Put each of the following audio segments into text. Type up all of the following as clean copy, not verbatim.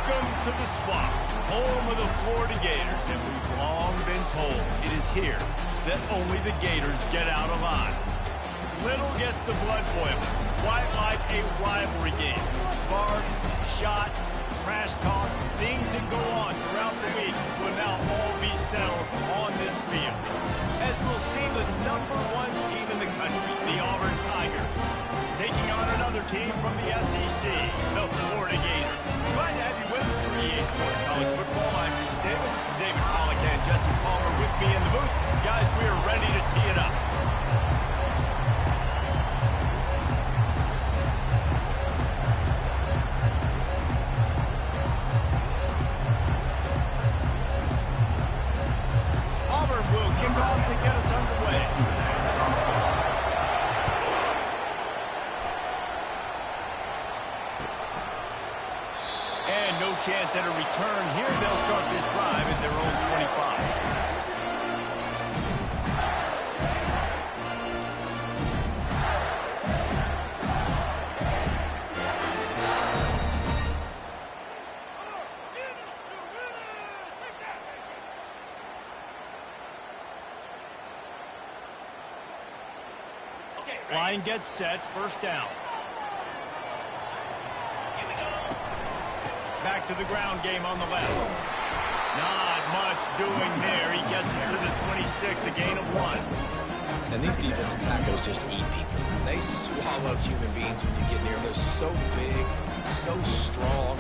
Welcome to the Swamp, home of the Florida Gators, and we've long been told it is here that only the Gators get out alive. Little gets the blood boiling, quite like a rivalry game. Barbs, shots, trash talk, things that go on throughout the week will now all be settled on this field. As we'll see the #1 team in the country, the Auburn Tigers, taking on another team from the SEC, the Florida Gators. Glad to have you with us for EA Sports College Football. I'm Bruce Davis, David Pollack and Jesse Palmer with me in the booth. Guys, we are ready to tee it up. Auburn will kick off to get us underway. And no chance at a return here. They'll start this drive at their own 25. Line gets set, first down. Back to the ground game on the left. Not much doing there. He gets it to the 26, a gain of 1. And these defensive tackles just eat people. They swallow human beings when you get near them. They're so big, so strong.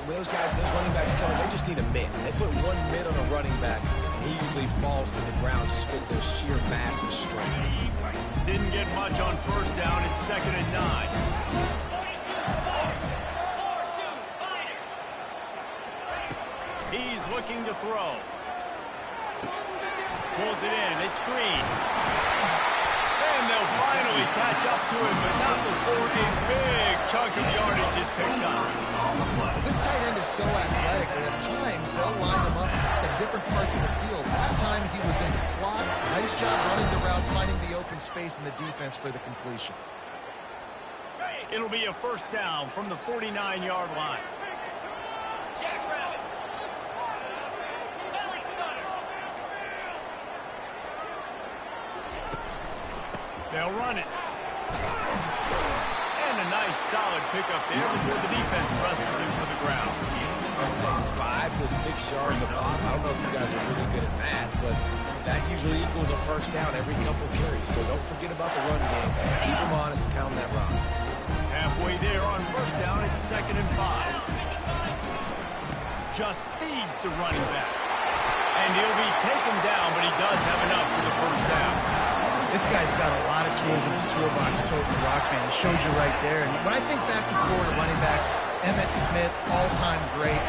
When those guys, those running backs come, they just need a mitt. They put one mitt on a running back, and he usually falls to the ground just because of their sheer mass and strength. Didn't get much on first down. It's 2nd and 9. He's looking to throw. Pulls it in. It's Green. And they'll finally catch up to him, but not before a big chunk of yardage is picked up. This tight end is so athletic that at times they'll line him up in different parts of the field. That time he was in the slot. Nice job running the route, finding the open space in the defense for the completion. It'll be a first down from the 49-yard line. They'll run it. And a nice solid pickup there before the defense wrestles him to the ground. 5 to 6 yards a pop. I don't know if you guys are really good at math, but that usually equals a first down every couple carries. So don't forget about the run game. Keep them honest and pound that rock. Halfway there on first down, it's 2nd and 5. Just feeds the running back. And he'll be taken down, but he does have enough for the first down. This guy's got a lot of tools in his toolbox, toting the rock, man. He showed you right there. And when I think back to Florida running backs, Emmitt Smith, all-time great.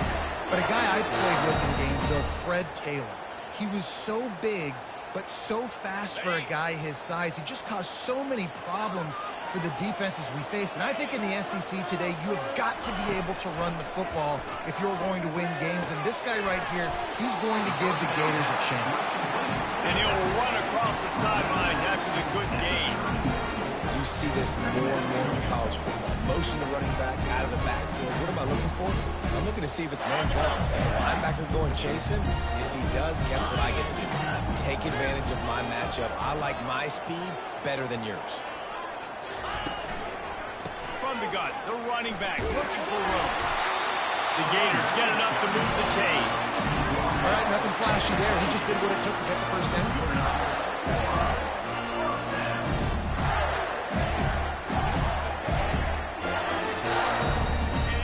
But a guy I played with in Gainesville, Fred Taylor. He was so big, but so fast for a guy his size. He just caused so many problems for the defenses we face. And I think in the SEC today, you have got to be able to run the football if you're going to win games. And this guy right here, he's going to give the Gators a chance. And he'll run across the sidelines after the good game. You see this more and more in college football. Motion the running back out of the backfield. What am I looking for? I'm looking to see if it's man coverage. Does the linebacker go and chase him? If he does, guess what I get to do? Take advantage of my matchup. I like my speed better than yours. From the gun, the running back looking for room. The Gators get enough to move the chains. All right, nothing flashy there. He just did what it took to get the first down.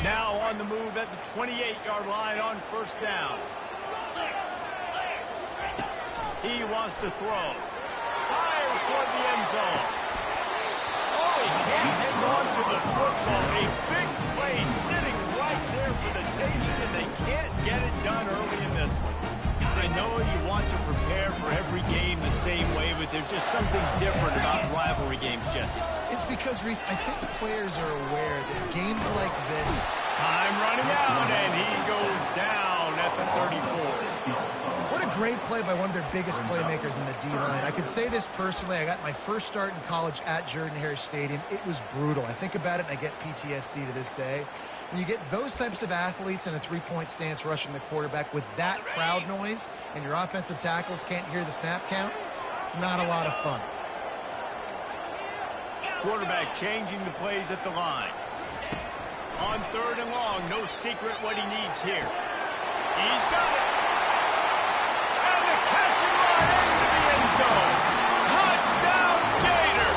Now on the move at the 28-yard line on first down. He wants to throw. Fires toward the end zone. Oh, he can't hang on to the football. A big play sitting right there for the taking, and they can't get it done early in this one. I know you want to prepare for every game the same way, but there's just something different about rivalry games, Jesse. It's because, Reese, I think players are aware that games like this... Time running out, and he goes down at the 34. What a great play by one of their biggest playmakers in the D-line. I can say this personally. I got my first start in college at Jordan-Hare Stadium. It was brutal. I think about it, and I get PTSD to this day. When you get those types of athletes in a three-point stance rushing the quarterback with that crowd noise and your offensive tackles can't hear the snap count, it's not a lot of fun. Quarterback changing the plays at the line. On 3rd and long, no secret what he needs here. He's got it. And the catch and run into the end zone. Touchdown, Gator!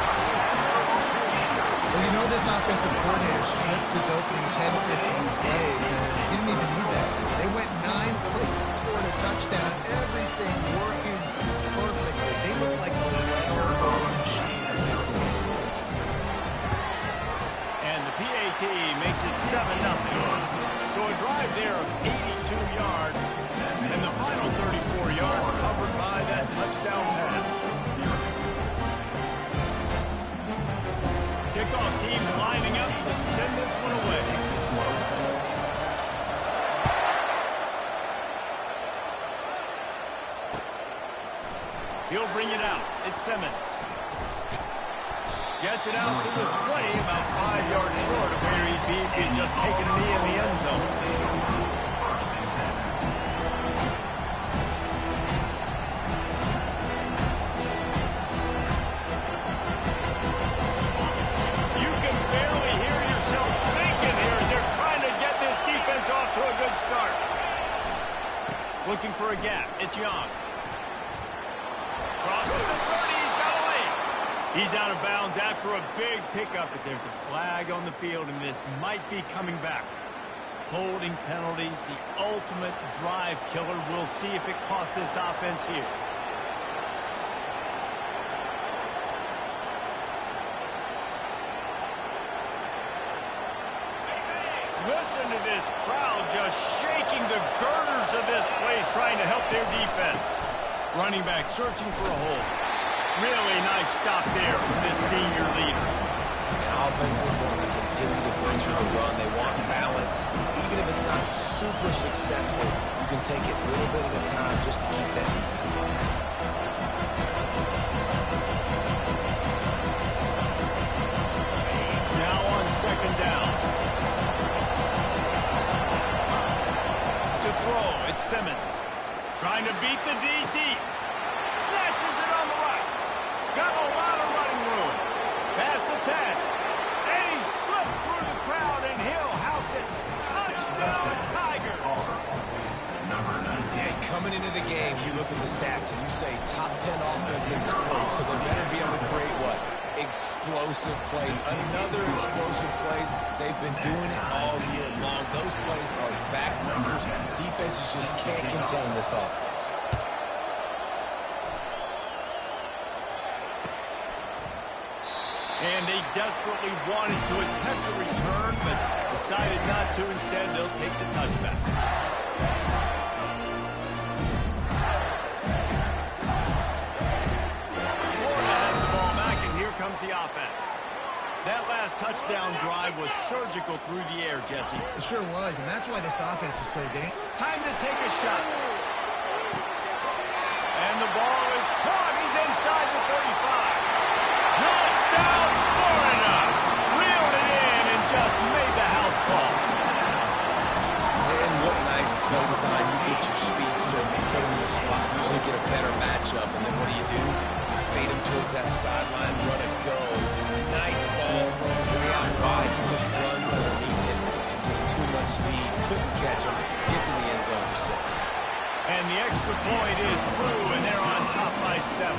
Well, you know this offensive coordinator scripts his opening 10, 15 plays, and he didn't even need that. They went 9 plays and scored a touchdown. Everything working perfectly. They look like a well-oiled machine. And the PAT makes it 7-0. So a drive there of 82 yards, and the final 34 yards covered by that touchdown pass. Kickoff team lining up to send this one away. He'll bring it out. It's Simmons. Gets it out to the 20, about 5 yards short of where he'd be if he had just taken a knee in the end zone. You can barely hear yourself thinking here as they're trying to get this defense off to a good start. Looking for a gap. It's Young. Crosses the 30. He's got a lane. He's out of bounds after a big pickup, but there's a flag on the field, and this might be coming back. Holding penalties, the ultimate drive killer. We'll see if it costs this offense here. Listen to this crowd just shaking the girders of this place, trying to help their defense. Running back searching for a hole. Really nice stop there from this senior leader. And offenses want to continue to feature the run. They want balance. Even if it's not super successful, you can take it little bit at a time just to keep that defense honest. Now on 2nd down. To throw, it's Simmons. Trying to beat the D deep. Snatches it on the right. Got a lot of running room. Past the 10. And he slipped through the crowd, and he'll house it. Touchdown, Tiger. Yeah, coming into the game, you look at the stats and you say top 10 offense in scoring, so they better be able to create what? Explosive plays. Another explosive plays. They've been doing it all year long. Those plays are backbreakers. Defenses just can't contain this offense. And they desperately wanted to attempt a return, but decided not to. Instead, they'll take the touchback. Florida has the ball back, and here comes the offense. That last touchdown drive was surgical through the air, Jesse. It sure was, and that's why this offense is so dangerous. Time to take a shot. And the ball is caught. He's inside the 35. Touchdown, Florida! Reeled it in and just made the house call. And what nice play design. You get your speedster, put him in the slot, usually get a better matchup, and then what do? You fade him towards that sideline, run and go. Nice ball thrown way out wide. He just runs underneath it, and just too much speed. Couldn't catch him. Gets in the end zone for 6. And the extra point is true, and they're on top by 7.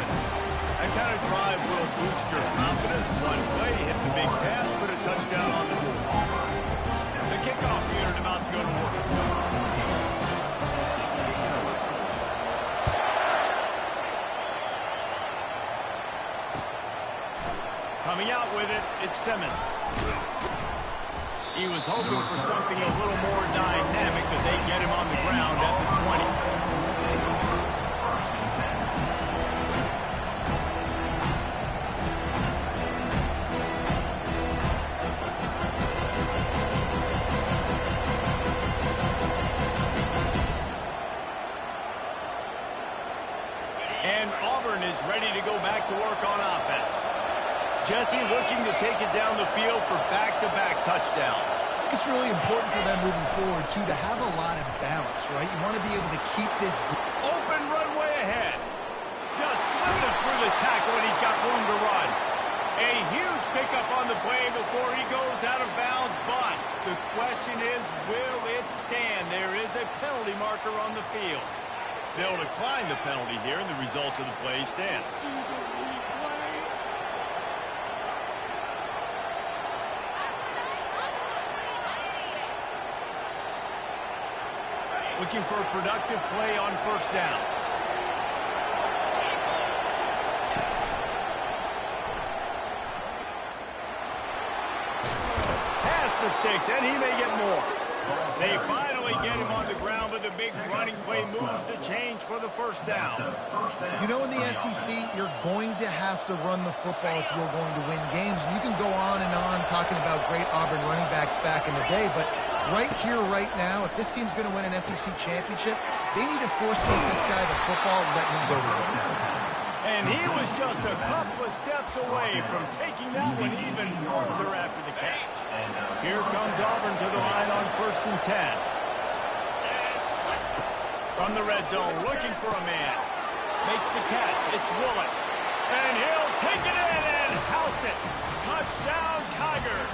That kind of drive will boost your confidence. One play, hit the big pass, put a touchdown on the board. The kickoff unit about to go to work. Coming out with it, it's Simmons. He was hoping for something a little more dynamic, but they get him on the ground at the 20. And Auburn is ready to go back to work on offense. Jesse looking to take it down the field for back-to-back touchdowns. I think it's really important for them moving forward, too, to have a lot of bounce, right? You want to be able to keep this... Open runway ahead. Just slipped it through the tackle, and he's got room to run. A huge pickup on the play before he goes out of bounds, but the question is, will it stand? There is a penalty marker on the field. They'll decline the penalty here, and the result of the play stands. Looking for a productive play on first down. Pass the sticks, and he may get more. They finally get him on the ground, but the big running play moves the change for the first down. You know, in the SEC, you're going to have to run the football if you're going to win games. And you can go on and on talking about great Auburn running backs back in the day, but right here, right now, if this team's going to win an SEC championship, they need to force feed this guy the football and let him go to work. And he was just a couple of steps away from taking that one even further after the catch. Here comes Auburn to the line on 1st and 10. From the red zone, looking for a man. Makes the catch. It's Willett. And he'll take it in and house it. Touchdown, Tigers.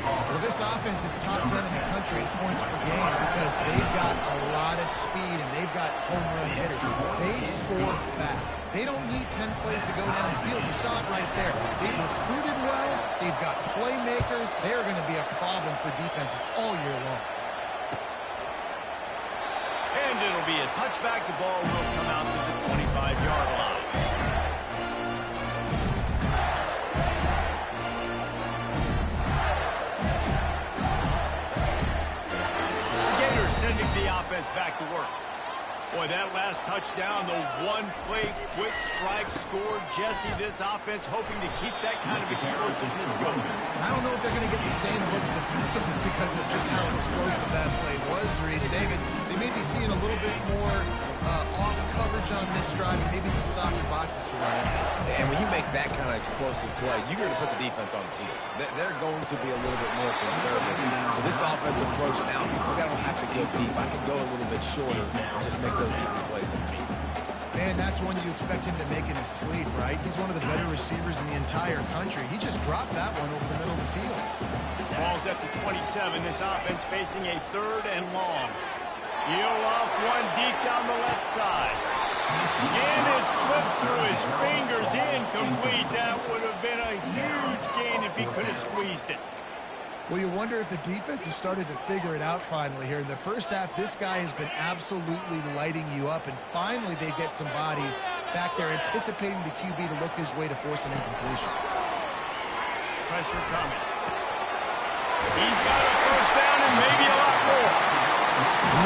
Well, this offense is top 10 in the country in points per game because they've got a lot of speed and they've got home run hitters. They score fast. They don't need 10 plays to go down the field. You saw it right there. They recruited well. They've got playmakers. They're going to be a problem for defenses all year long. And it'll be a touchback. The ball will come out to the 25-yard line. Sending the offense back to work. Boy, that last touchdown, the one-play quick strike scored. Jesse, this offense hoping to keep that kind of explosiveness going. I don't know if they're going to get the same looks defensively because of just how explosive that play was, Reese. David, they may be seeing a little bit more off coverage on this drive and maybe some softer boxes to run into. And when you make that kind of explosive play, you're going to put the defense on its heels. They're going to be a little bit more conservative. So this offensive approach now, I don't have to go deep. I can go a little bit shorter and just make those easy plays. Man, that's one you expect him to make in his sleep, right? He's one of the better receivers in the entire country. He just dropped that one over the middle of the field. Ball's at the 27. This offense facing a 3rd and long. Heel off one deep down the left side. And it slips through his fingers, incomplete. That would have been a huge gain if he could have squeezed it. Well, you wonder if the defense has started to figure it out finally here. In the first half, this guy has been absolutely lighting you up, and finally they get some bodies back there anticipating the QB to look his way to force an incompletion. Pressure coming. He's got a first down and maybe a lot more.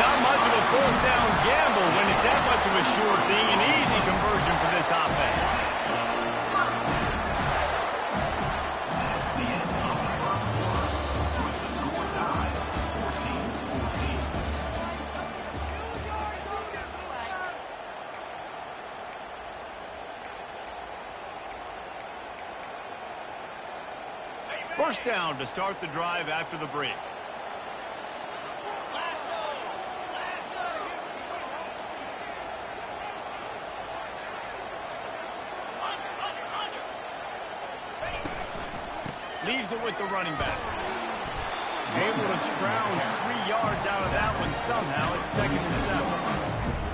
Not much of a 4th down gamble when it's that much of a sure thing. An easy conversion for this offense. First down to start the drive after the break. Leaves it with the running back. Able to scrounge 3 yards out of that one somehow. It's 2nd and 7.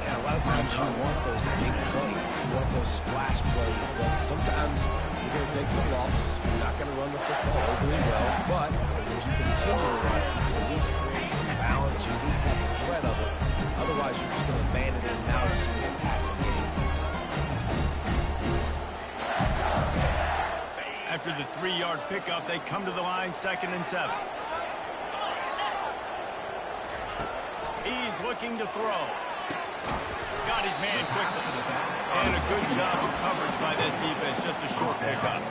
Yeah, a lot of times you want those big plays. You want those splash plays. But sometimes you're going to take some losses. You're not going to run the football overly well. But if you continue to run it, you at least create some balance. You at least have the threat of it. Otherwise, you're just going to abandon it, and now it's just going to be a passing game. After the 3-yard pickup, they come to the line, 2nd and 7. He's looking to throw. Got his man quickly. And a good job of coverage by this defense. Just a short pickup.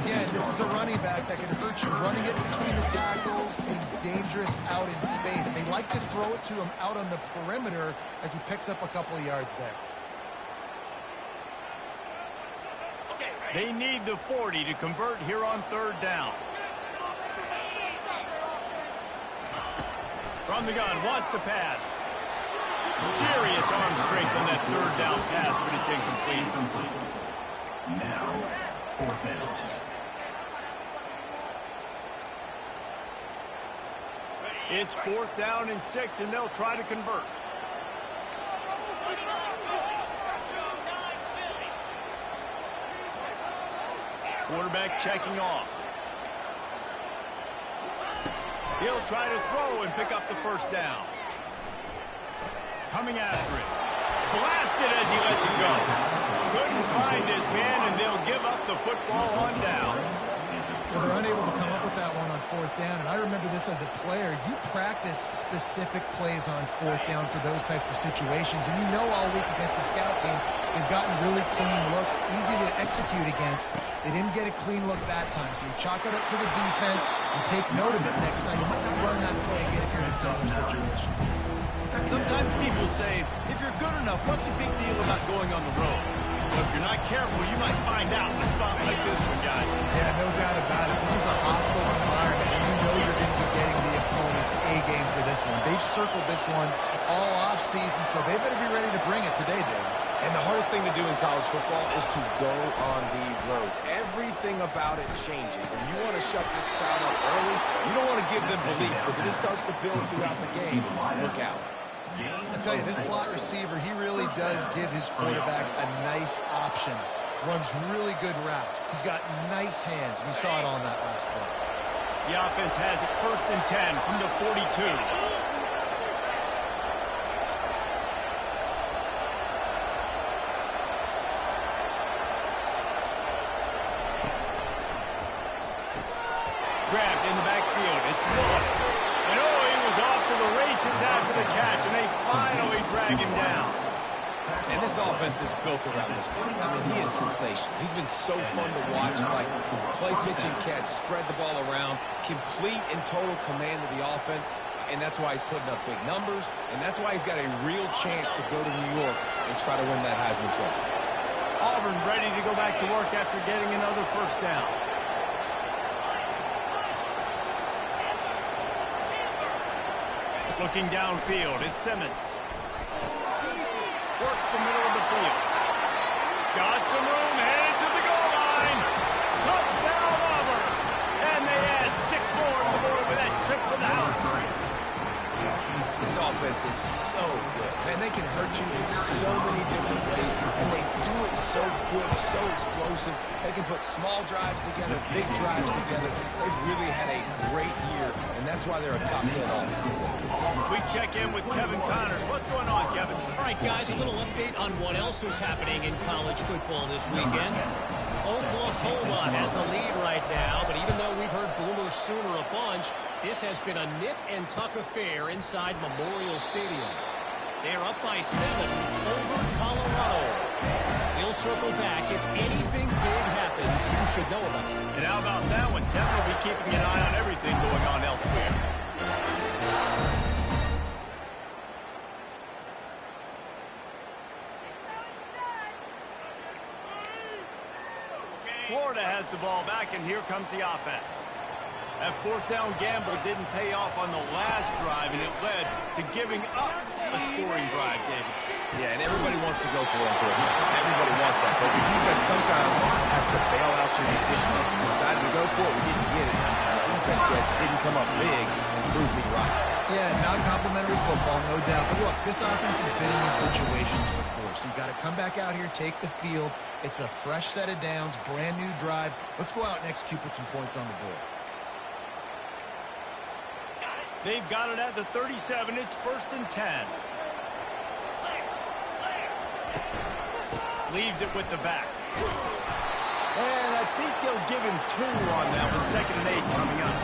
Again, this is a running back that can hurt you running it between the tackles. He's dangerous out in space. They like to throw it to him out on the perimeter as he picks up a couple of yards there. They need the 40 to convert here on third down. From the gun, wants to pass. Serious arm strength on that third down pass, but it's incomplete. Now, fourth down. It's 4th down and 6, and they'll try to convert. Quarterback checking off. He'll try to throw and pick up the first down. Coming after it. Blasted as he lets it go. Couldn't find his man, and they'll give up the football on downs. Well, they're unable to come up with that one on 4th down, and I remember this as a player. You practice specific plays on 4th down for those types of situations, and you know all week against the scout team, they've gotten really clean looks, easy to execute against. They didn't get a clean look that time, so you chalk it up to the defense and take note of it next time. You might not run that play again if you're in a similar situation. Sometimes people say, if you're good enough, what's the big deal about going on the road? But if you're not careful, you might find out in a spot like this one, guys. Yeah, no doubt about it. This is a hostile environment, and you know you're going to be getting the opponent's A-game for this one. They've circled this one all off-season, so they better be ready to bring it today, David. And the hardest thing to do in college football is to go on the road. Everything about it changes, and you want to shut this crowd up early. You don't want to give them belief, because if it starts to build throughout the game, look out. I tell you, this slot receiver, he really does give his quarterback a nice option. Runs really good routes. He's got nice hands, and you saw it on that last play. The offense has it 1st and 10 from the 42. Grabbed in the backfield. It's Miller. And oh, he was off to the races after the catch, and they finally drag him down. And this offense is built around this dude. I mean, he is sensational. He's been so fun to watch, like play, pitch, and catch, spread the ball around, complete and total command of the offense, and that's why he's putting up big numbers, and that's why he's got a real chance to go to New York and try to win that Heisman Trophy. Auburn ready to go back to work after getting another first down. Looking downfield, it's Simmons. Works the middle of the field. Got some room, headed to the goal line. Touchdown, Auburn. And they add 6 more to the board with that trip to the house. This offense is so good. Man, they can hurt you in so many different ways, and they do it so quick, so explosive. They can put small drives together, big drives together. They've really had a great year, and that's why they're a top 10 offense. We check in with Kevin Connors. What's going on, Kevin? All right, guys, a little update on what else is happening in college football this weekend. Oklahoma has the lead right now, but even though we've heard Boomer Sooner a bunch, this has been a nip-and-tuck affair inside Memorial Stadium. They're up by 7 over Colorado. We'll circle back. If anything big happens, you should know about it. And how about that one? Kevin will be keeping an eye on everything going on elsewhere. Florida has the ball back, and here comes the offense. That 4th down gamble didn't pay off on the last drive, and it led to giving up a scoring drive, David. Yeah, and everybody wants to go for it. Everybody wants that. But the defense sometimes has to bail out your decision. You decided to go for it, we didn't get it. The defense just didn't come up big and prove me right. Yeah, non-complimentary football, no doubt. But look, this offense has been in these situations before, so you've got to come back out here, take the field. It's a fresh set of downs, brand new drive. Let's go out and execute, put some points on the board. They've got it at the 37. It's 1st and 10. Leaves it with the back. And I think they'll give him 2 on that one. 2nd and 8 coming up.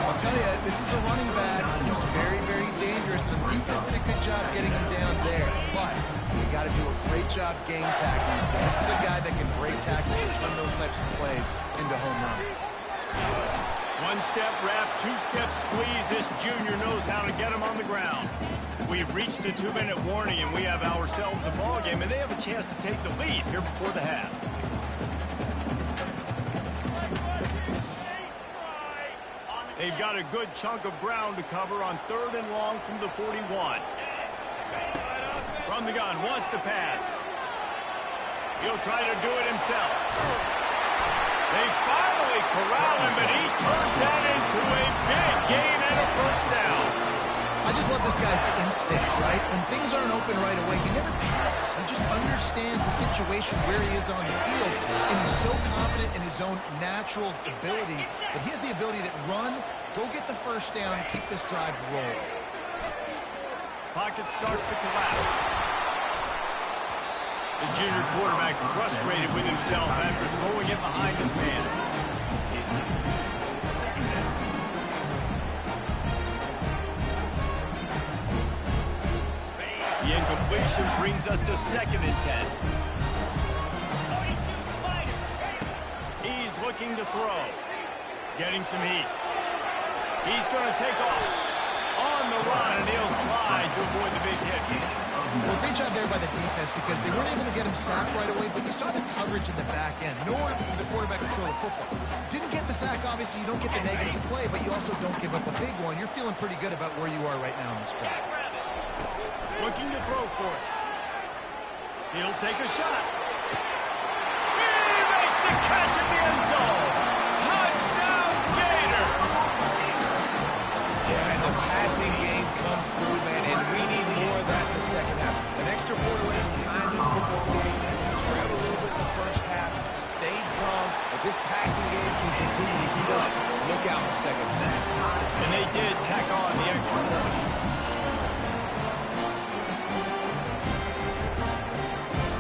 I'll tell you, this is a running back who's very, very dangerous, and the defense did a good job getting him down there. But you got to do a great job game tackling, because this is a guy that can break tackles and turn those types of plays into home runs. 1-step wrap, 2-step squeeze. This junior knows how to get him on the ground. We've reached the 2-minute warning, and we have ourselves a ball game, and they have a chance to take the lead here before the half. They've got a good chunk of ground to cover on 3rd and long from the 41. From the gun, wants to pass. He'll try to do it himself. They finally corral him, but he turns that into a big gain and a first down. I just love this guy's instincts, right? When things aren't open right away, he never panics. He just understands the situation where he is on the field, and he's so confident in his own natural ability that he has the ability to run, go get the first down, keep this drive rolling. Pocket starts to collapse. The junior quarterback frustrated with himself after throwing it behind his man. The incompletion brings us to 2nd and 10. He's looking to throw. Getting some heat. He's going to take off. On the run, and he'll slide to avoid the big hit. Well, great job there by the defense because they weren't able to get him sacked right away, but you saw the coverage in the back end. Nowhere for the quarterback to throw the football. Didn't get the sack, obviously. You don't get the negative play, but you also don't give up a big one. You're feeling pretty good about where you are right now in this drive. Looking to throw for it. He'll take a shot. He makes the catch in the end zone. Touchdown, Gator. Yeah, and the passing game comes through, man, and we need more of that in the second half. An extra quarter left, time this football game. Trailed a little bit in the first half, stayed calm. If this passing game can continue to heat up, look out in the second half. And they did tack on the extra point.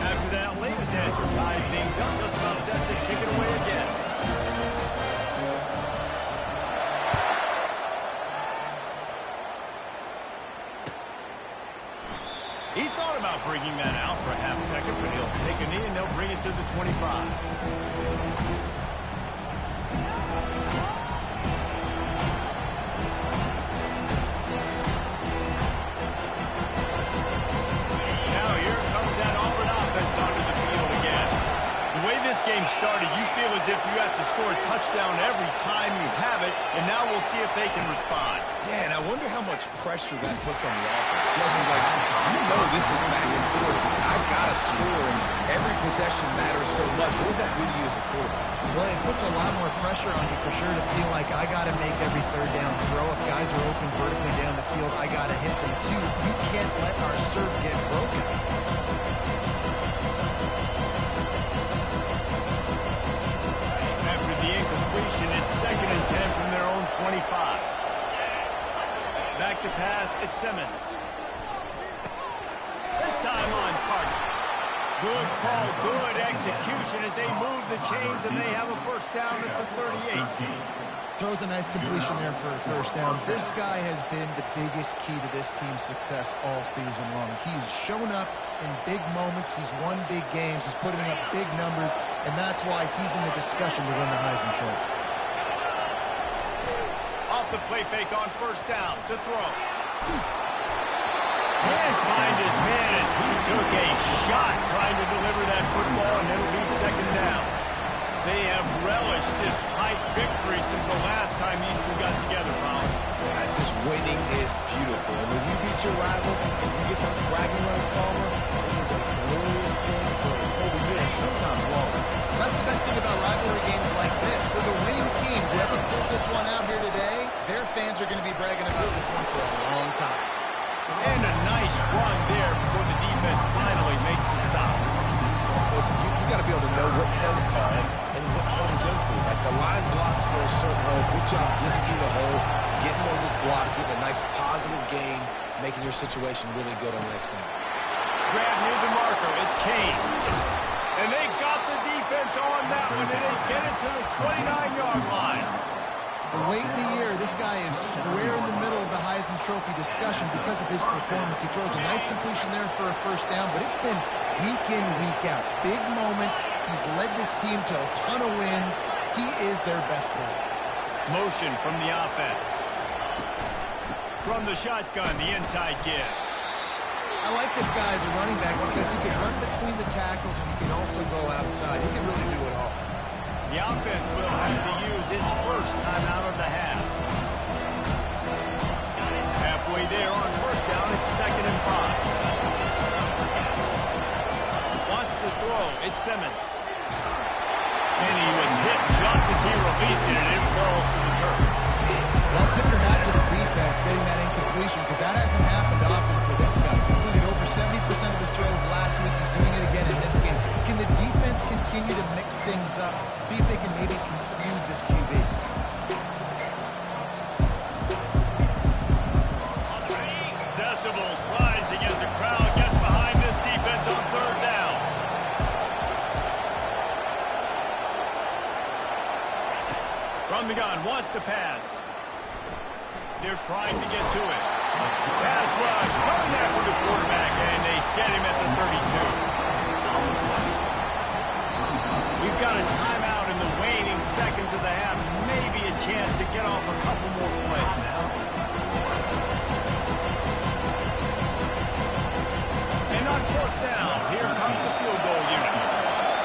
After that latest answer tied things up, just about set to kick it away again. He thought about bringing that out for a half second, but he'll take a knee and they'll bring it to the 25. Game started, you feel as if you have to score a touchdown every time you have it, and now we'll see if they can respond. Yeah, and I wonder how much pressure that puts on the offense. Jesse, like, you know this is back and forth. I've got to score, and every possession matters so much. What does that do to you as a quarterback? Well, it puts a lot more pressure on you for sure to feel like I got to make every 3rd down throw. If guys are open vertically down the field, I got to hit them too. You can't let our serve get broken. It's 2nd and 10 from their own 25. Back to pass, it's Simmons. This time on target. Good call, good execution as they move the chains and they have a first down at the 38. Throws a nice completion there for a first down. This guy has been the biggest key to this team's success all season long. He's shown up in big moments. He's won big games. He's putting up big numbers, and that's why he's in the discussion to win the Heisman Trophy. Off the play fake on first down. To throw. Can't find his man as he took a shot trying to deliver that football, and it'll be 2nd down. They have relished this tight victory since the last time these two got together, Colin. That's just winning is beautiful. And when you beat your rival and you get those bragging rights, Palmer, it is a glorious thing for a whole year and sometimes longer. That's the best thing about rivalry games like this. For the winning team, whoever pulls this one out here today, their fans are going to be bragging about this one for a long time. And a nice run there before the defense finally makes the stop. Listen, you got to be able to know what play to call and what hole to go through. Like the line blocks for a certain hole. Good job getting through the hole, getting over this block, getting a nice positive gain, making your situation really good on the next game. Grab near the marker. It's Kane. And they got the defense on that one, and they get it to the 29-yard line. Late in the year, this guy is square in the middle of the Heisman Trophy discussion because of his performance. He throws a nice completion there for a first down, but it's been week in, week out. Big moments. He's led this team to a ton of wins. He is their best player. Motion from the offense. From the shotgun, the inside give. I like this guy as a running back because he can run between the tackles and he can also go outside. He can really do it all. The offense will have to use its first timeout of the half. way there on first down. It's 2nd and 5. Wants to throw. It's Simmons. And he was hit just as he released it, and it falls to the turf. Well, tip your hat to the defense getting that incompletion, because that hasn't happened often for this guy. Completed over 70% of his throws last week. He's doing it again in this game. Can the defense continue to mix things up? See if they can maybe confuse this QB. Decibels rising as the crowd gets behind this defense on 3rd down. From the gun, wants to pass. They're trying to get to it. Pass rush, coming there for the quarterback, and they get him at the 32. We've got a timeout in the waning seconds of the half. Maybe a chance to get off a couple more plays. And on 4th down, here comes the field goal unit.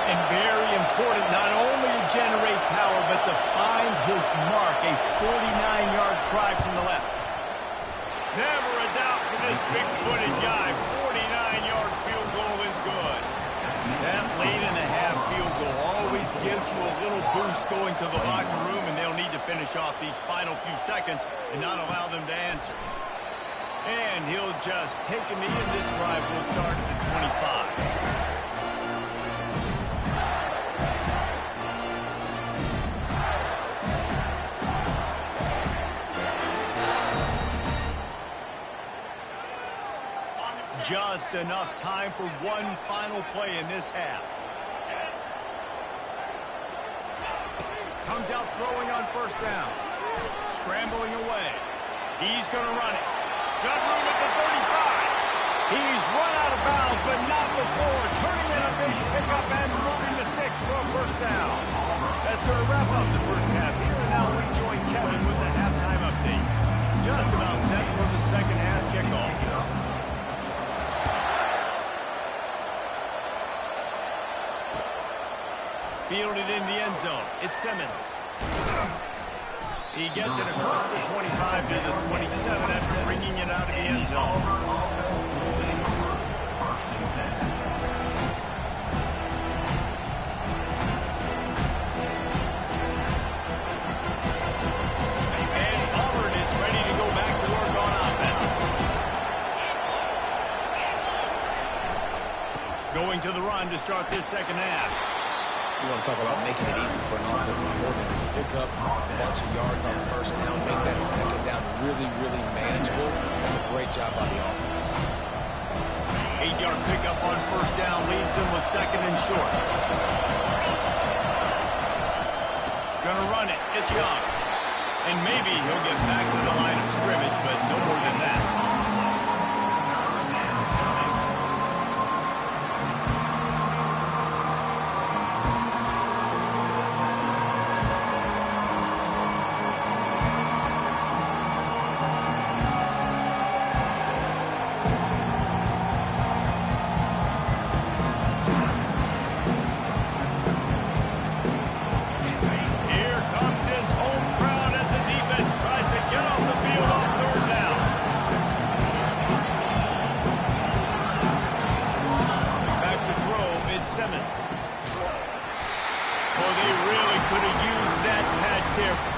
And very important, not only to generate power, but to find his mark, a 49-yard try from the left. Never a doubt for this big-footed guy. 49-yard field goal is good. That late in the half field goal always gives you a little boost going to the locker room, and they'll need to finish off these final few seconds and not allow them to answer. And he'll just take a knee, and this drive will start at the 25. Just enough time for one final play in this half. Comes out throwing on 1st down. Scrambling away. He's going to run it. Got room at the 35. He's run out of bounds, but not before. Turning in a big pickup and moving the sticks for a 1st down. That's going to wrap up the first half here. And now we join Kevin with the halftime update. Just about set for the second half kickoff. Fielded in the end zone. It's Simmons. He gets it across the 25 to the 27 after bringing it out of the end zone. And Auburn is ready to go back to work on offense. Going to the run to start this second half. You want to talk about making it easy for an offensive coordinator to pick up a bunch of yards on 1st down, make that 2nd down really, really manageable. That's a great job by the offense. 8-yard pickup on 1st down leaves them with 2nd and short. Gonna run it. It's Young. And maybe he'll get back to the line of scrimmage, but no more than that.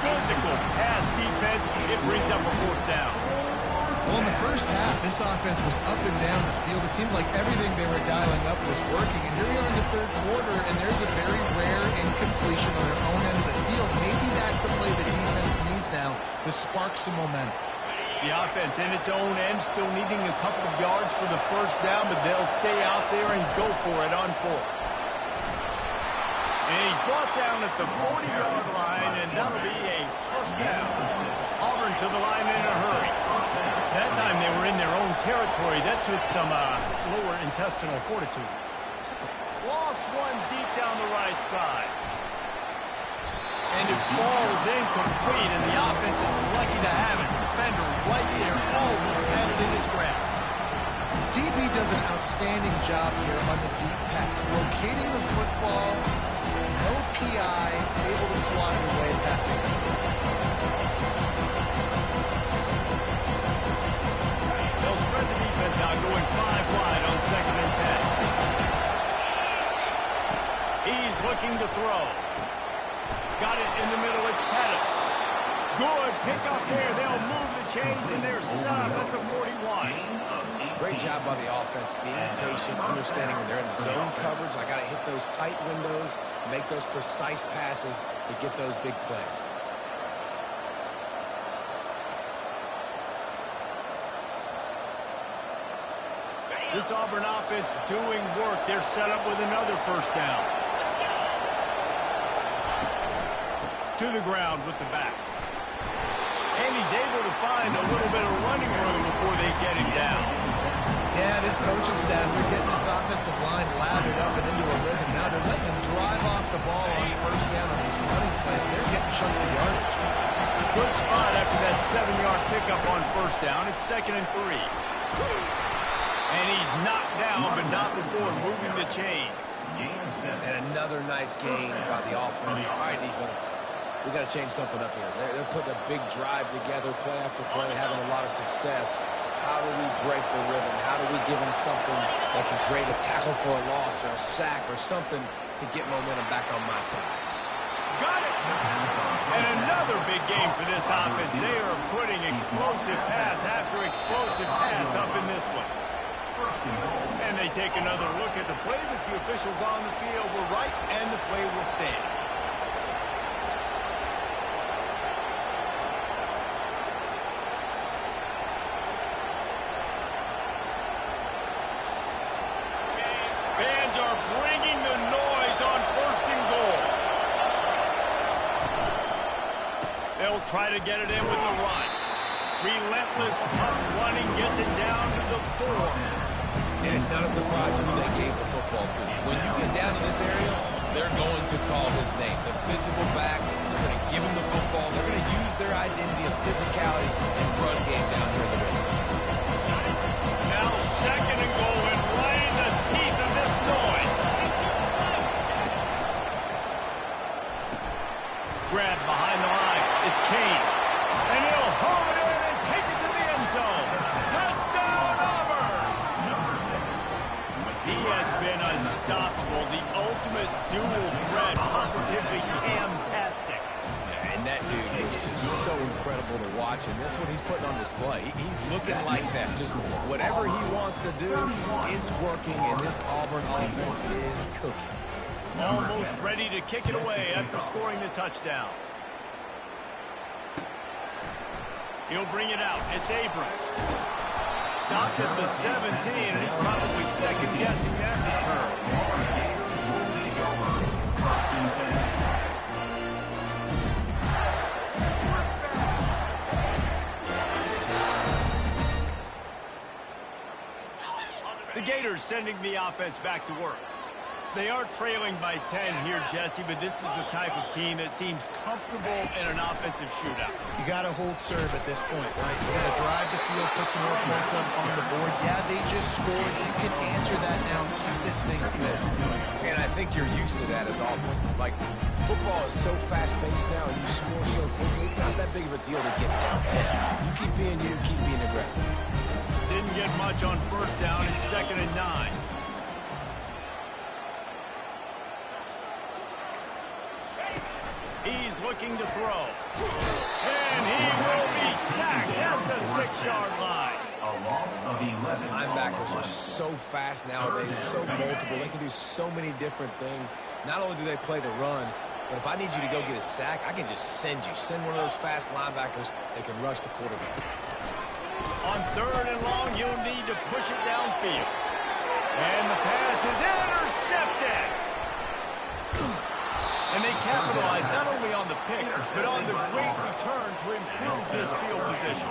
Physical pass defense, it brings up a 4th down. Well, in the first half, this offense was up and down the field. It seemed like everything they were dialing up was working. And here we are in the 3rd quarter, and there's a very rare incompletion on their own end of the field. Maybe that's the play the defense needs now to spark some momentum. The offense in its own end still needing a couple of yards for the 1st down, but they'll stay out there and go for it on 4th. And he's brought down at the 40-yard line, and that'll be a 1st down. Auburn to the line in a hurry. That time they were in their own territory. That took some lower intestinal fortitude. Lost one deep down the right side. And it falls incomplete, and the offense is lucky to have it. Defender right there, almost had it in his grasp. DB does an outstanding job here on the deep pass, locating the football. No PI, able to swat it away passing. going 5 wide on 2nd and 10. He's looking to throw. Got it in the middle. It's Pettis. Good pick up there. They'll move the chains, and they're set up at the 41. Great job by the offense, being patient, understanding when they're in zone coverage. I got to hit those tight windows, make those precise passes to get those big plays. This Auburn offense doing work. They're set up with another first down. To the ground with the back. And he's able to find a little bit of running room before they get him down. Yeah, this coaching staff, they're getting this offensive line lathered up and into a rhythm. Now they're letting them drive off the ball on first down on these running plays, and they're getting chunks of yardage. Good spot after that 7-yard pickup on first down. It's 2nd and 3. And he's knocked down, but not before moving the chains. And another nice gain by the offense. All right, defense. We got to change something up here. They're putting a big drive together, play after play, having a lot of success. How do we break the rhythm? How do we give them something that can create a tackle for a loss or a sack or something to get momentum back on my side? Got it! And another big game for this offense. They are putting explosive pass after explosive pass up in this one. And they take another look at the play, but the officials on the field were right, and the play will stand. Fans are bringing the noise on 1st and goal. They'll try to get it in with the run. Relentless, tough running gets it down to the 4. And it's not a surprise who they gave the football to. When you get down in this area, they're going to call his name. The physical back, they're going to give him the football. They're going to use their identity of physicality and run game down here in the red zone. Now 2nd and goal, and right in the teeth of this noise. Grabbed behind the line. It's Kane. And he'll home it in and take it to the end zone. Touchdown, Auburn! He has been unstoppable. The ultimate dual threat. Positively fantastic. And that dude is just so incredible to watch, and that's what he's putting on display. He's looking like that. Just whatever he wants to do, it's working, and this Auburn offense is cooking. Almost ready to kick it away after scoring the touchdown. He'll bring it out. It's Abrams. Stopped at the 17, and he's probably second-guessing that return. The Gators sending the offense back to work. They are trailing by 10 here, Jesse, but this is the type of team that seems comfortable in an offensive shootout. You got to hold serve at this point, right? You got to drive the field, put some more points up on the board. Yeah, they just scored. You can answer that now and keep this thing close. And I think you're used to that as offense. Like, football is so fast-paced now, and you score so quickly, it's not that big of a deal to get down 10. You keep being you, keep being aggressive. Didn't get much on first down. It's 2nd and 9. He's looking to throw. And he will be sacked at the 6-yard line. Linebackers are so fast nowadays, so multiple. They can do so many different things. Not only do they play the run, but if I need you to go get a sack, I can just send you. Send one of those fast linebackers that can rush the quarterback. On 3rd and long, you'll need to push it downfield. And the pass is intercepted. And they capitalize not only on the pick, but on the great return to improve this field position.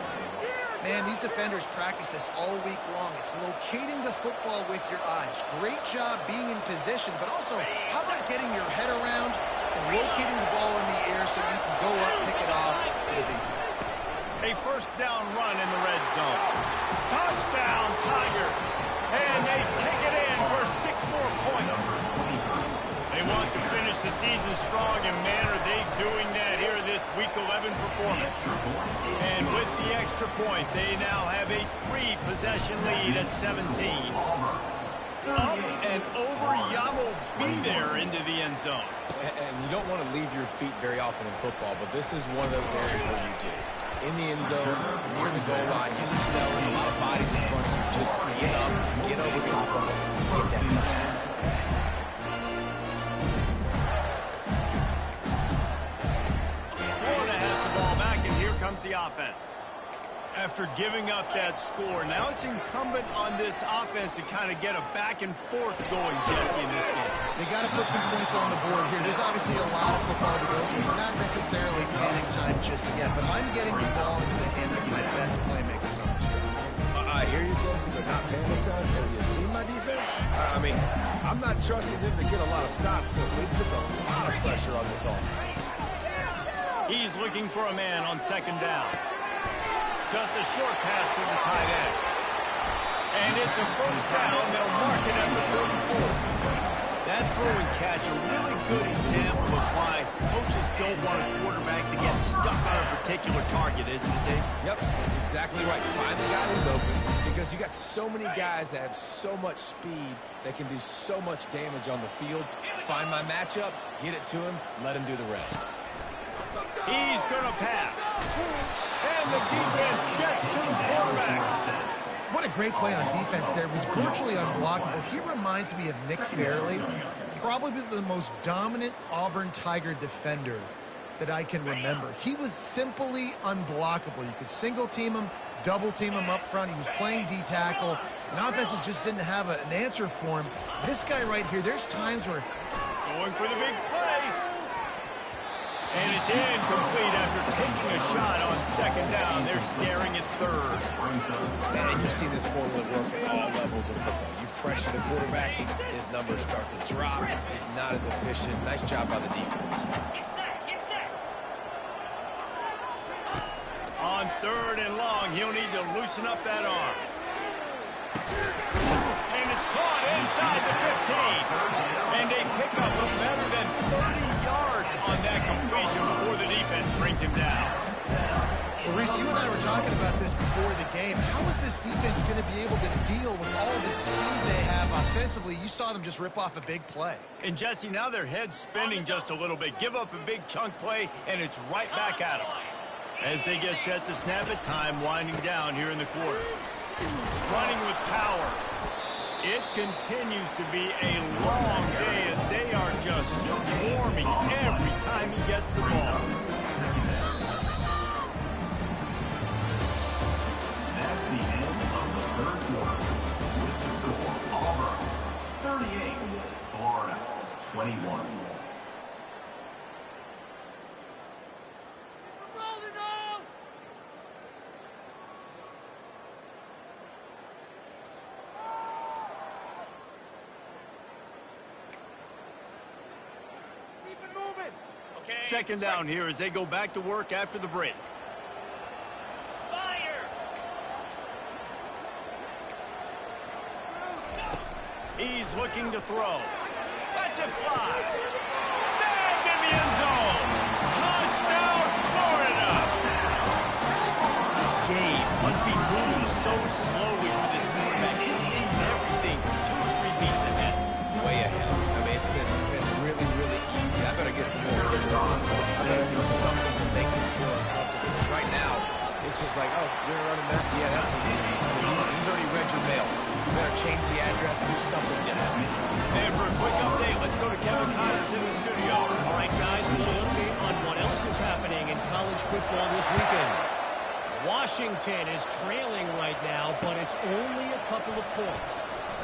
Man, these defenders practice this all week long. It's locating the football with your eyes. Great job being in position, but also, how about getting your head around and locating the ball in the air so you can go up, pick it off to the defense. A first down run in the red zone. Touchdown, Tigers. And they take it in for 6 more points. They want to finish the season strong, and man, are they doing that here this Week 11 performance. And with the extra point, they now have a 3-possession lead at 17. Up and over, Yamo be there into the end zone. And you don't want to leave your feet very often in football, but this is one of those areas where you do. In the end zone, near the goal line, you smell it, a lot of bodies in front of you. Just get up, get over top of them, get that touchdown. Florida has the ball back, and here comes the offense. After giving up that score, now it's incumbent on this offense to kind of get a back and forth going, Jesse, in this game. They got to put some points on the board here. There's obviously a lot of football to go, so it's not necessarily panic time just yet, but I'm getting the ball into the hands of my best playmakers on this drive. I hear you, Jesse, but not panic time. Have you seen my defense? I mean, I'm not trusting them to get a lot of stops, so it puts a lot of pressure on this offense. He's looking for a man on second down. Just a short pass to the tight end. And it's a first down. They'll mark it at the 34. That throw and catch, a really good example of why coaches don't want a quarterback to get stuck on a particular target, isn't it, Dave? Yep, that's exactly right. Find the guy who's open, because you got so many guys that have so much speed that can do so much damage on the field. Find my matchup, get it to him, let him do the rest. He's going to pass. And the defense gets to the quarterback. What a great play on defense there. It was virtually unblockable. He reminds me of Nick Fairley, probably the most dominant Auburn Tiger defender that I can remember. He was simply unblockable. You could single team him, double team him up front. He was playing D-tackle, and offenses just didn't have an answer for him. This guy right here, there's times where... Going for the big play. And it's incomplete after taking a shot on second down. They're staring at third. Man, you see this formula work at all levels of football. You pressure the quarterback, his numbers start to drop. He's not as efficient. Nice job by the defense. On third and long, he'll need to loosen up that arm. And it's caught inside the 15. And they pick up a better than 30 yards on that completion before the defense brings him down. Well, Reese, you and I were talking about this before the game. How is this defense going to be able to deal with all the speed they have offensively? You saw them just rip off a big play. And, Jesse, now their head's spinning just a little bit. Give up a big chunk play, and it's right back at them. As they get set to snap it, time winding down here in the quarter. Running with power. It continues to be a long day as they are just swarming every time he gets the ball. That's the end of the third quarter. With the score, Auburn 38, Florida 21. Second down here as they go back to work after the break. He's looking to throw. Lets it fly. Snagged in the end zone. Touchdown, Florida. This game must be moving so slowly for this quarterback. He sees everything 2 or 3 beats ahead. Way ahead. I mean, it's been really, really easy. I better get some more hits on. I better do something to make him feel uncomfortable. Right now, it's just like, oh, you're running that? Yeah, that's easy. I mean, he's already read your mail. You better change the address and do something to get out. And for a quick update, let's go to Kevin Connors in the studio. All right, guys, a little update on what else is happening in college football this weekend. Washington is trailing right now, but it's only a couple of points.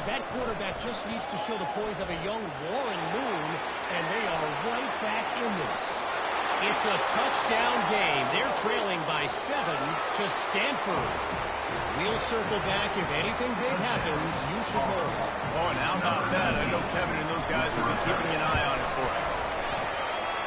That quarterback just needs to show the poise of a young Warren Moon, and they are right back in this. It's a touchdown game. They're trailing by 7 to Stanford. We'll circle back. If anything big happens, you should know. Oh, and how about that? I know Kevin and those guys have been keeping an eye on it for us.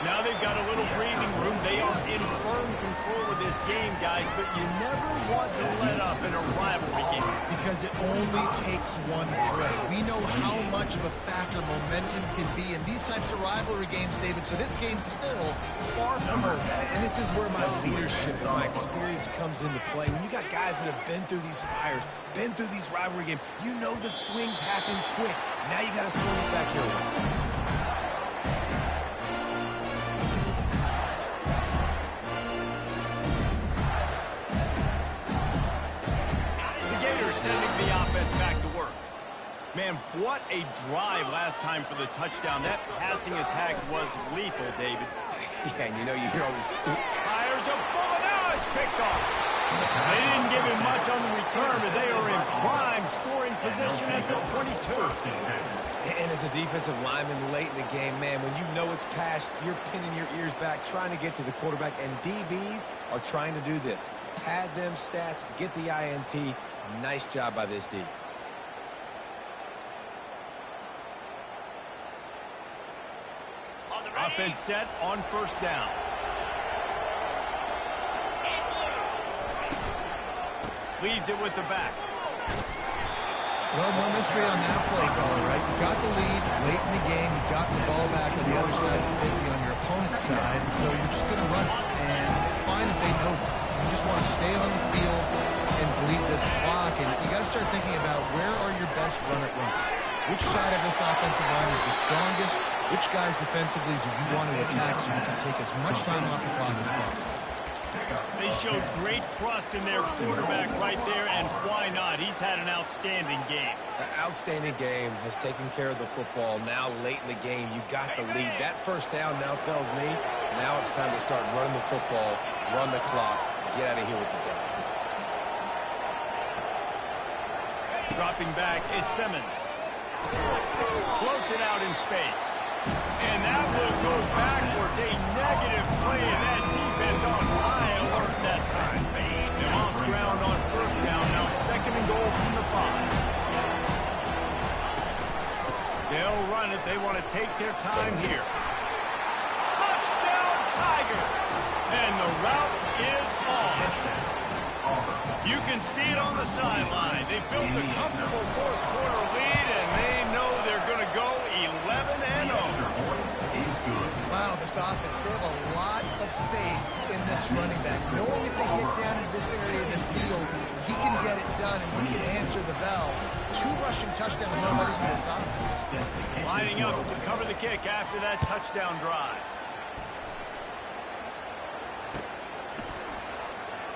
Now they've got a little breathing room. They are in firm control of this game, guys, but you never want to let up in a rivalry game. Because it only takes one play. We know how much of a factor momentum can be in these types of rivalry games, David, so this game's still far from over. And this is where my leadership and my experience comes into play. When you got guys that have been through these fires, been through these rivalry games, you know the swings happen quick. Now you got to swing it back your way. Sending the offense back to work. Man, what a drive last time for the touchdown. That passing attack was lethal, David. Yeah, and you know, you hear all this stupid. Fires a bullet. Now it's picked off. They didn't give him much on the return, but they are in prime scoring position at the 22. And as a defensive lineman late in the game, man, when you know it's passed, you're pinning your ears back, trying to get to the quarterback, and DBs are trying to do this. Pad them stats, get the INT. Nice job by this D. Offense set on first down. Leaves it with the back. Well, no mystery on that play call, right? You got the lead late in the game. You've gotten the ball back on the other side of the 50 on your opponent's side, and so you're just going to run it. And it's fine if they know that. You just want to stay on the field and bleed this clock, and you got to start thinking about where are your best run-it runs. Which side of this offensive line is the strongest? Which guys defensively do you want to attack so you can take as much time off the clock as possible? They showed great trust in their quarterback right there, and why not? He's had an outstanding game. An outstanding game, has taken care of the football. Now late in the game, you got the lead. That first down now tells me now it's time to start running the football, run the clock, get out of here with the dub. Dropping back, it's Simmons. Floats it out in space. And that will go backwards. A negative play, and that defense on high alert that time. They lost ground on first down. Now second and goal from the 5. They'll run it. They want to take their time here. Touchdown, Tigers! And the route is on. You can see it on the sideline. They built a comfortable fourth-quarter lead, and they know they're going to go 11-0. Wow, this offense, they have a lot of faith in this running back. Knowing if they get down into this area of the field, he can get it done, and he can answer the bell. 2 rushing touchdowns already for this offense. Lining up to cover the kick after that touchdown drive.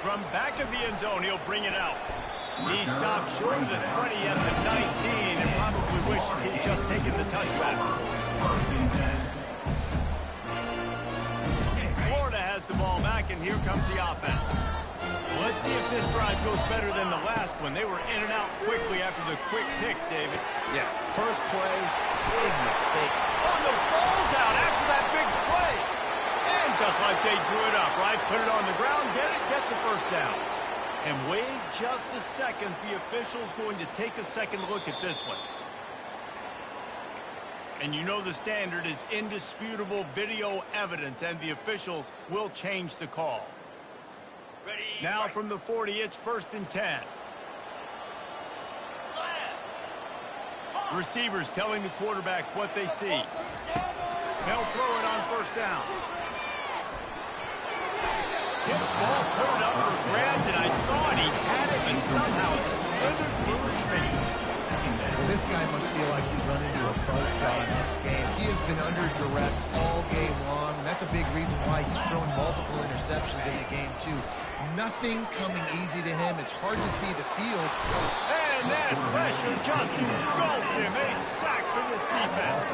From back of the end zone, he'll bring it out. He stopped short of the 20 at the 19 and probably wishes he'd just taken the touchback. Florida has the ball back, and here comes the offense. Well, let's see if this drive goes better than the last one. They were in and out quickly after the quick pick, David. Yeah, first play, big mistake. Oh, the ball's out after that big play. And just like they drew it up, right? Put it on the ground, get it, get the first down. And wait just a second. The official's going to take a second look at this one. And you know the standard is indisputable video evidence, and the officials will change the call. Now from the 40, it's 1st and 10. Receivers telling the quarterback what they see. They'll throw it on first down. Tip ball, put it up for grabs, and I thought he had it, and somehow it slithered through his fingers. Well, this guy must feel like he's run into a buzzsaw in this game. He has been under duress all game long, and that's a big reason why he's thrown multiple interceptions in the game, too. Nothing coming easy to him. It's hard to see the field. And that pressure just engulfed him. A sack for this defense.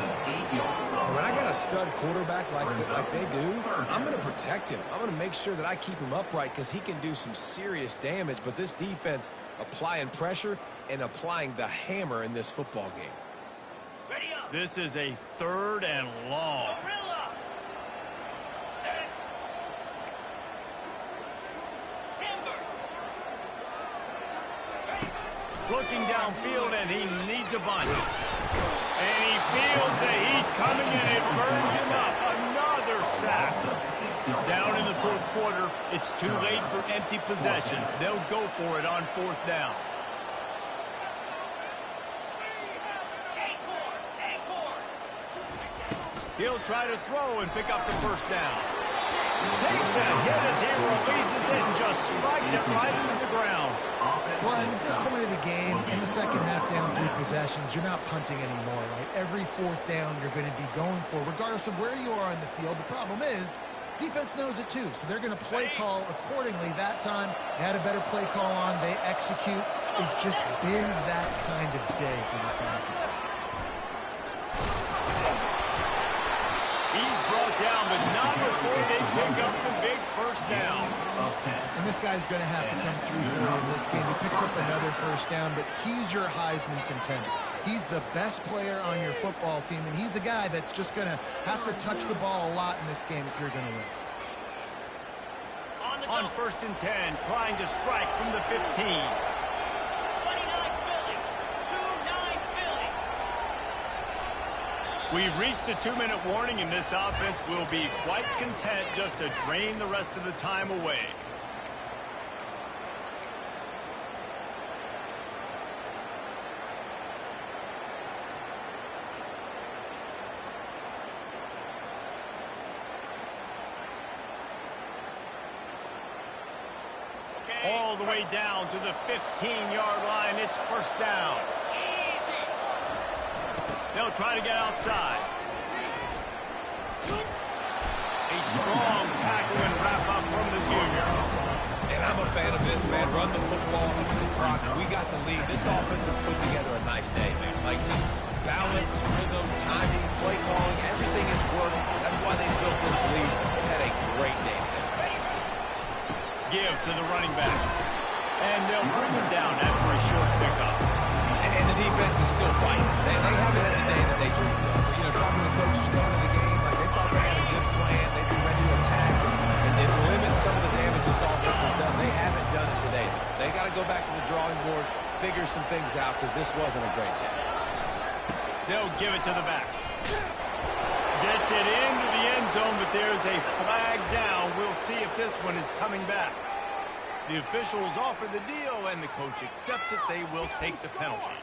When I got a stud quarterback like they do, I'm going to protect him. I'm going to make sure that I keep him upright because he can do some serious damage. But this defense applying pressure and applying the hammer in this football game. This is a 3rd and long. Looking downfield, and he needs a bunch. And he feels the heat coming, and it burns him up. Another Down in the fourth quarter, it's too late for empty possessions. They'll go for it on fourth down. He'll try to throw and pick up the first down. Takes a hit as he releases it and just spiked it right into the ground. Well, and at this point of the game, in the second half down 3 possessions, you're not punting anymore, right? Every fourth down you're going to be going for, regardless of where you are in the field. The problem is, defense knows it too, so they're going to play call accordingly. That time, they had a better play call on. They execute. It's just been that kind of day for this offense. He's brought down, but not before they pick up the big first down. And this guy's going to have to come through for you in this game. He picks up another first down, but he's your Heisman contender. He's the best player on your football team, and he's a guy that's just going to have to touch the ball a lot in this game if you're going to win. On first and 10, trying to strike from the 15. We've reached the 2-minute warning, and this offense will be quite content just to drain the rest of the time away. All the way down to the 15-yard line. It's first down. They'll try to get outside. A strong tackle and wrap up from the junior. And I'm a fan of this, man. Run the football, the clock. We got the lead. This offense has put together a nice day, man. Like just balance, rhythm, timing, play calling, everything has worked. That's why they built this lead. They had a great day today. Give to the running back. And they'll bring him down after a short pickup. And the defense is still fighting. They haven't had the day that they dreamed of. But, you know, talking to the coaches going to the game, like they thought they had a good plan. They'd be ready to attack and limit some of the damage this offense has done. They haven't done it today, though. They got to go back to the drawing board, figure some things out, because this wasn't a great day. They'll give it to the back. Gets it into the end zone, but there's a flag down. We'll see if this one is coming back. The officials offer the deal, and the coach accepts it. They will take the penalty.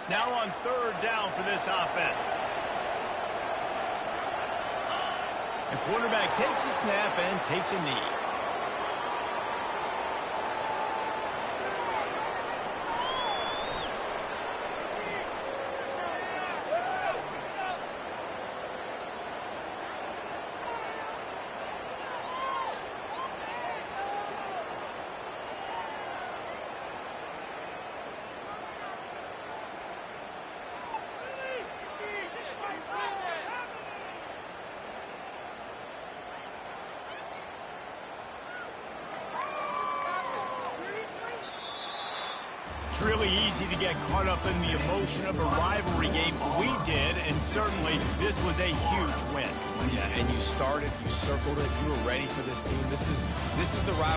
Now on third down for this offense. The quarterback takes a snap and takes a knee. It's really easy to get caught up in the emotion of a rivalry game. We did, and certainly this was a huge win. Yeah, and you started, you circled it, you were ready for this team. This is the rivalry.